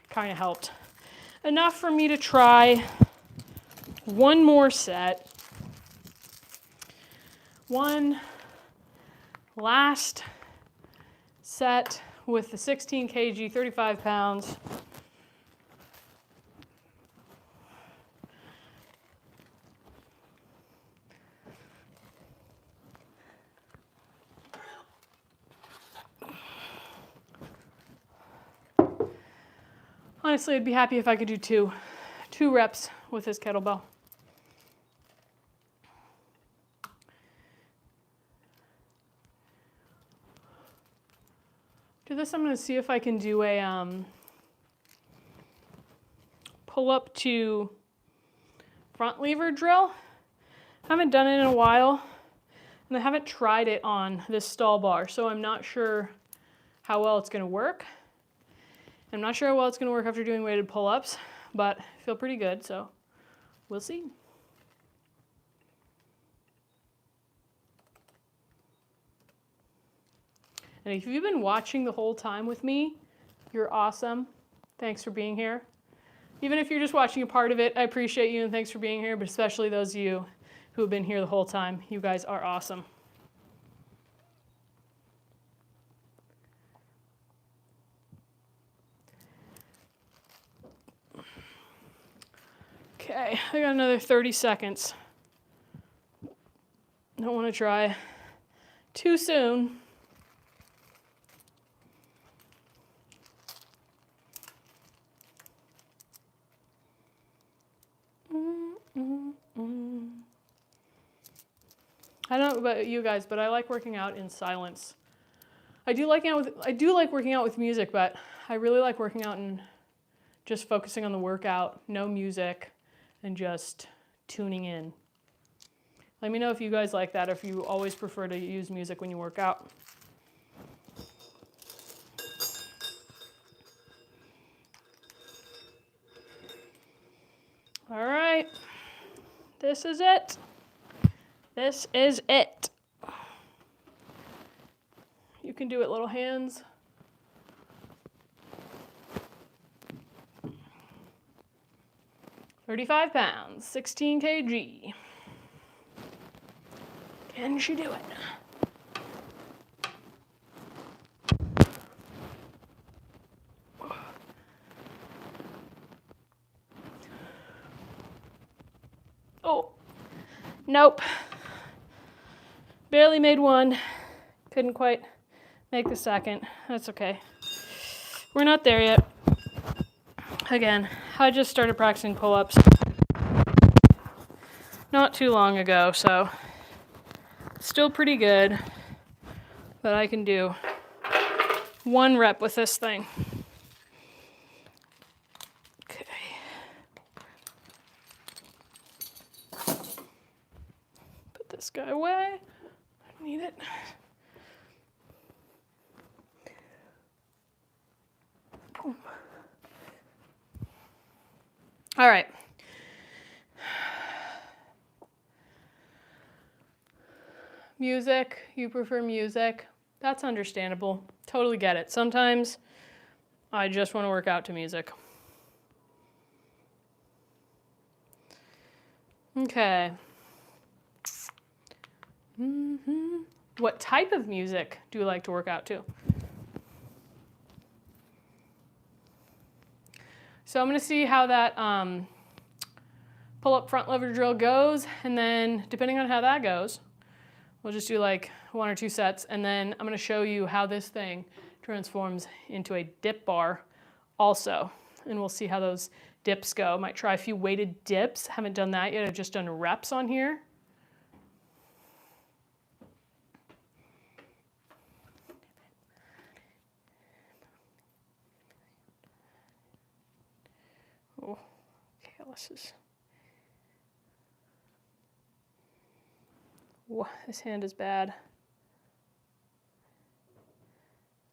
kind of helped. Enough for me to try one more set. One last set with the 16 kg, 35 pounds. Honestly, I'd be happy if I could do two reps with this kettlebell. Do this, I'm going to see if I can do a pull up to front lever drill. I haven't done it in a while, and I haven't tried it on this stall bar, so I'm not sure how well it's going to work. I'm not sure how well it's going to work after doing weighted pull-ups, but I feel pretty good, so we'll see. And if you've been watching the whole time with me, you're awesome. Thanks for being here. Even if you're just watching a part of it, I appreciate you and thanks for being here, but especially those of you who have been here the whole time. You guys are awesome. Okay, I got another 30 seconds. Don't want to try too soon. I don't know about you guys, but I like working out in silence. I do like working out with music, but I really like working out and just focusing on the workout, no music, and just tuning in. Let me know if you guys like that, or if you always prefer to use music when you work out. All right, this is it. This is it. You can do it, little hands. $35 pounds, 16 kg. Can she do it? Oh, nope. Barely made one. Couldn't quite make the second. That's okay. We're not there yet. Again, I just started practicing pull-ups not too long ago, so still pretty good, but I can do one rep with this thing. Okay. Put this guy away. I need it. Boom. All right. Music, you prefer music. That's understandable. Totally get it. Sometimes I just want to work out to music. Okay. What type of music do you like to work out to? So I'm going to see how that pull-up front lever drill goes, and then depending on how that goes, we'll just do like 1 or 2 sets, and then I'm going to show you how this thing transforms into a dip bar also, and we'll see how those dips go. Might try a few weighted dips. Haven't done that yet. I've just done reps on here. Oh, calluses. Whoa, this hand is bad.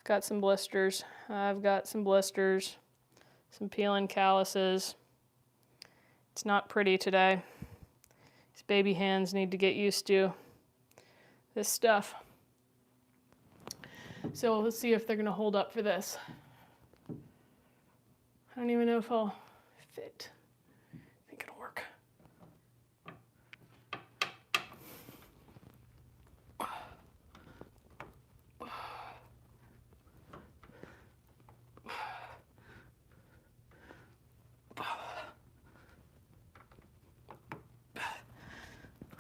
Got some blisters. I've got some blisters, some peeling calluses. It's not pretty today. These baby hands need to get used to this stuff. So let's see if they're gonna hold up for this. I don't even know if I'll fit. I think it'll work.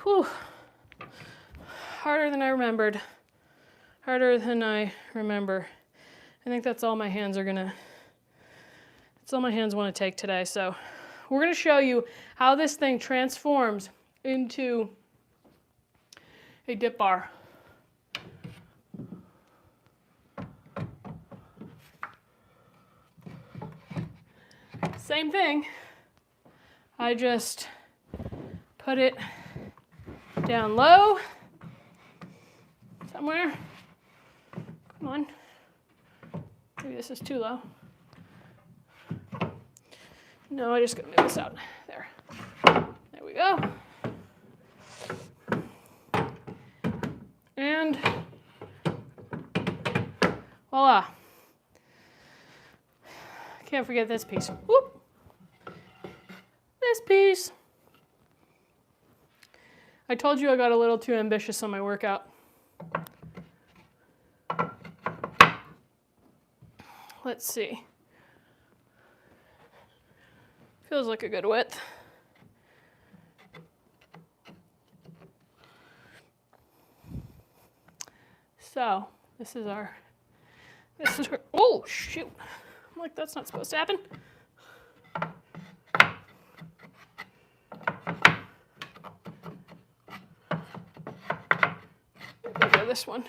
Whew. Harder than I remembered. Harder than I remember. I think that's all my hands are gonna, that's all my hands want to take today. So we're gonna show you how this thing transforms into a dip bar. Same thing. I just put it down low somewhere. Come on. Maybe this is too low. No, I just gotta move this out. There. There we go. And voila. Can't forget this piece. Whoop. This piece. I told you I got a little too ambitious on my workout. Let's see. Feels like a good width. So this is our, oh shoot. I'm like, that's not supposed to happen. Go this one.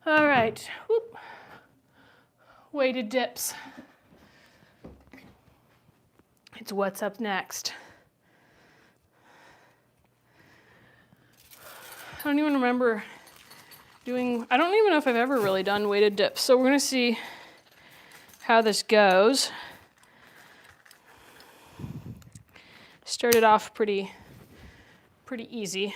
All right, whoop. Weighted dips. It's what's up next. I don't even remember doing, I don't even know if I've ever really done weighted dips. So we're gonna see how this goes. Started off pretty easy.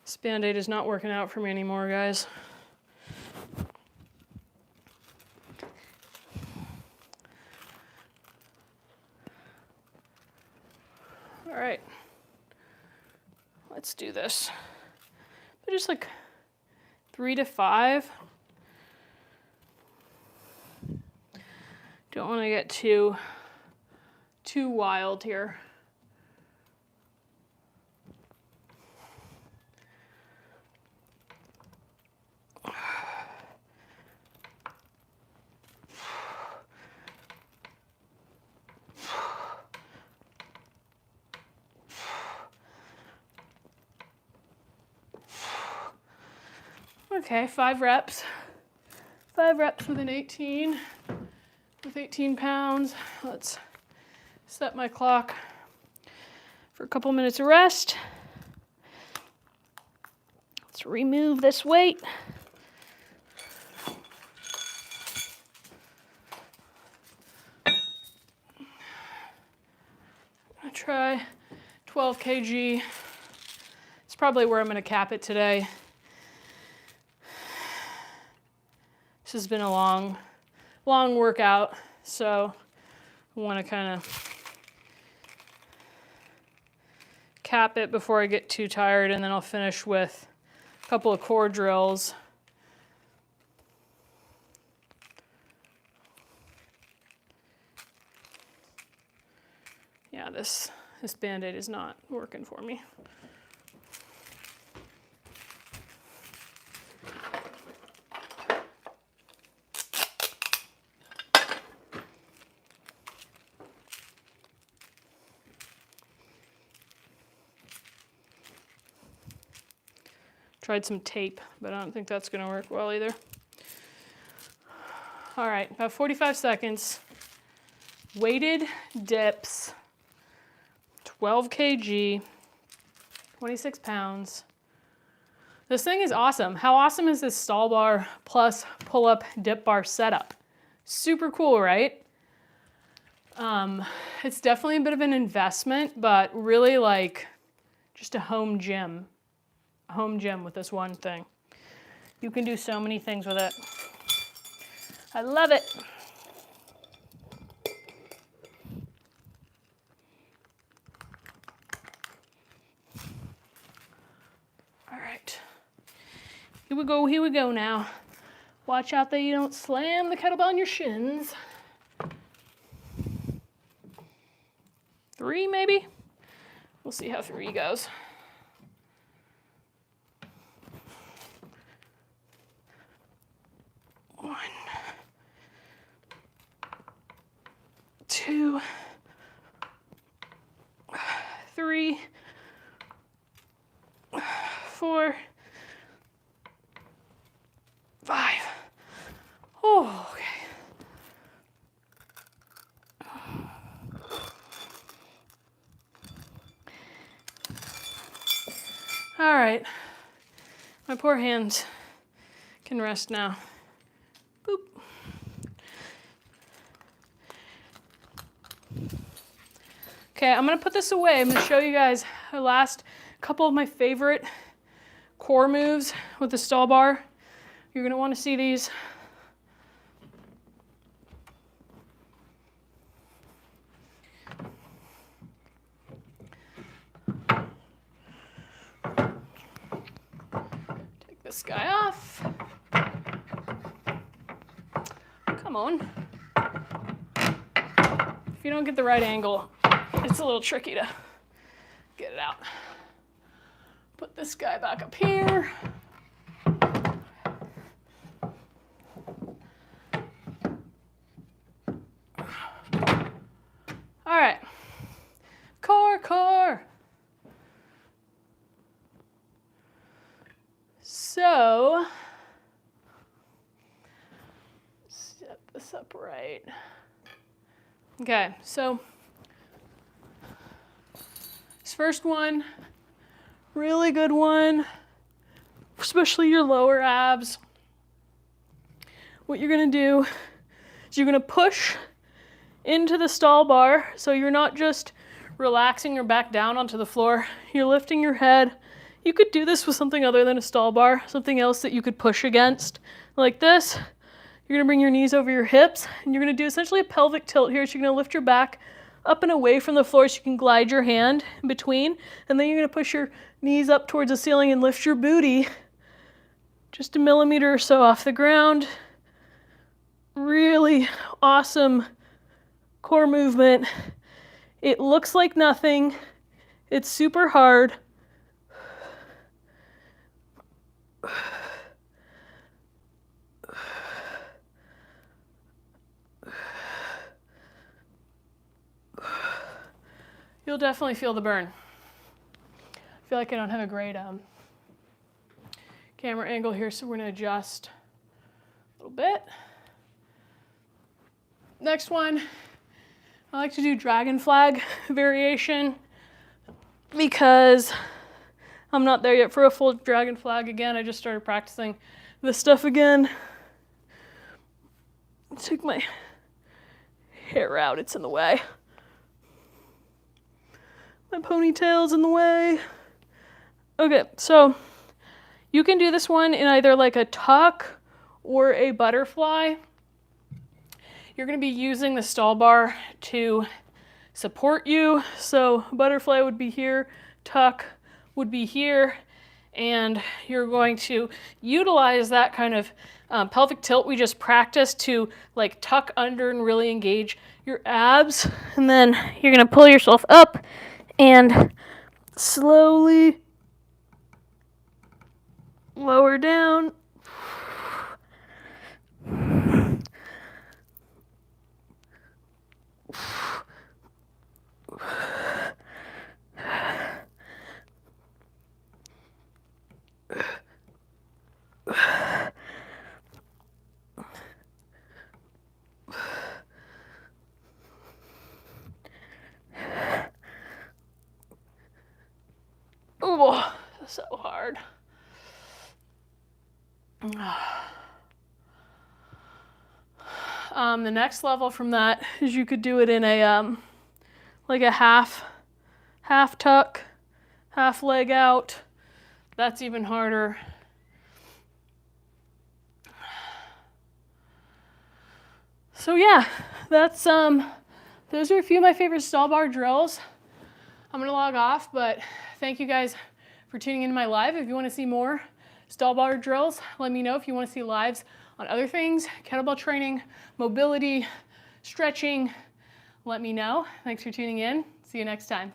This Band-Aid is not working out for me anymore, guys. All right, let's do this. But just like 3 to 5. Don't want to get too wild here. Okay, 5 reps. 5 reps with an 18, with 18 pounds. Let's set my clock for a couple minutes of rest. Let's remove this weight. I'm gonna try 12 kg. It's probably where I'm gonna cap it today. This has been a long workout, so I want to kind of cap it before I get too tired, and then I'll finish with a couple of core drills. Yeah, this Band-Aid is not working for me. Tried some tape, but I don't think that's gonna work well either. All right, about 45 seconds. Weighted dips, 12 kg, 26 pounds. This thing is awesome. How awesome is this stall bar plus pull-up dip bar setup? Super cool, right? It's definitely a bit of an investment, but really like just a home gym with this one thing. You can do so many things with it. I love it. All right, here we go now. Watch out that you don't slam the kettlebell on your shins. 3 maybe? We'll see how 3 goes. 1, 2, 3, 4, 5. Oh, okay. All right. My poor hands can rest now. Boop. Okay, I'm gonna put this away. I'm gonna show you guys the last couple of my favorite core moves with the stall bar. You're gonna wanna see these. Take this guy off. Come on. If you don't get the right angle, it's a little tricky to get it out. Put this guy back up here. All right, core. So, set this up right. Okay, so this first one, really good one, especially your lower abs. What you're gonna do is you're gonna push into the stall bar, so you're not just relaxing your back down onto the floor, you're lifting your head. You could do this with something other than a stall bar, something else that you could push against, like this. You're gonna bring your knees over your hips, and you're gonna do essentially a pelvic tilt here, so you're gonna lift your back up and away from the floor so you can glide your hand in between, and then you're gonna push your knees up towards the ceiling and lift your booty just a millimeter or so off the ground. Really awesome core movement. It looks like nothing. It's super hard. You'll definitely feel the burn. I feel like I don't have a great camera angle here, so we're gonna adjust a little bit. Next one, I like to do dragon flag variation because I'm not there yet for a full dragon flag. Again, I just started practicing this stuff again. Take my hair out, it's in the way. My ponytail's in the way. Okay, so you can do this one in either like a tuck or a butterfly. You're gonna be using the stall bar to support you. So butterfly would be here, tuck would be here, and you're going to utilize that kind of pelvic tilt we just practiced to like tuck under and really engage your abs. And then you're gonna pull yourself up and slowly lower down. Oh, so hard. The next level from that is you could do it in a like a half tuck, half leg out. That's even harder. So yeah, that's those are a few of my favorite stall bar drills. I'm gonna log off, but thank you guys for tuning into my live. If you want to see more stall bar drills, let me know. If you want to see lives on other things, kettlebell training, mobility, stretching, let me know. Thanks for tuning in. See you next time.